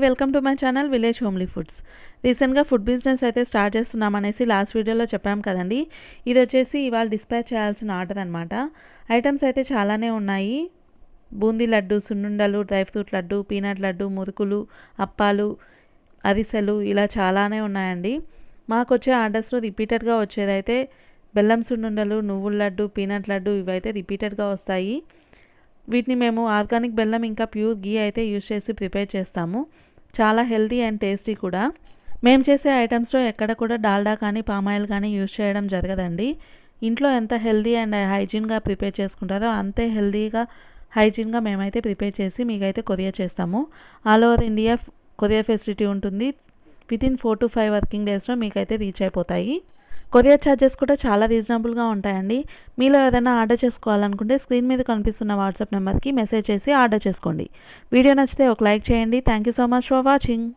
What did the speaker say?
Welcome to my channel village homely foods. రీసెంట్గా food business అయితే start చేస్తున్నామనేసి last వీడియోలో చెప్పాం కదండి. ఇది వచ్చేసి ఇవాళ డిస్పాచ్ చేయాల్సిన ఆర్డర్ అనమాట. ఐటమ్స్ అయితే చాలానే ఉన్నాయి. బూందీ లడ్డు, సున్నుండలు, dry fruit laddu, peanut laddu, మురుకులు, అప్పాలు, అరిసెలు ఇలా చాలానే ఉన్నాయండి. మాకు వచ్చే ఆర్డర్స్లో రిపీటెడ్గా వచ్చేదైతే బెల్లం సున్నుండలు, నువ్వుల లడ్డు, పీనట్ లడ్డు ఇవైతే రిపీటెడ్గా వస్తాయి. వీటిని మేము ఆర్గానిక్ బెల్లం ఇంకా ప్యూర్ గీ అయితే యూజ్ చేసి ప్రిపేర్ చేస్తాము. చాలా హెల్తీ అండ్ టేస్టీ కూడా. మేము చేసే ఐటమ్స్లో ఎక్కడ కూడా డాల్డా కానీ పామాయిల్ కానీ యూజ్ చేయడం జరగదండి. ఇంట్లో ఎంత హెల్తీ అండ్ హైజీన్గా ప్రిపేర్ చేసుకుంటారో అంతే హెల్తీగా హైజీన్గా మేమైతే ప్రిపేర్ చేసి మీకైతే కొరియర్ చేస్తాము. All over India courier facility ఉంటుంది. వితిన్ 4 to 5 వర్కింగ్ డేస్లో మీకైతే రీచ్ అయిపోతాయి. కొరియర్ ఛార్జెస్ కూడా చాలా రీజనబుల్గా ఉంటాయండి. మీలో ఏదైనా ఆర్డర్ చేసుకోవాలనుకుంటే స్క్రీన్ మీద కనిపిస్తున్న వాట్సాప్ నెంబర్కి మెసేజ్ చేసి ఆర్డర్ చేసుకోండి. వీడియో నచ్చితే ఒక లైక్ చేయండి. Thank you so much for watching.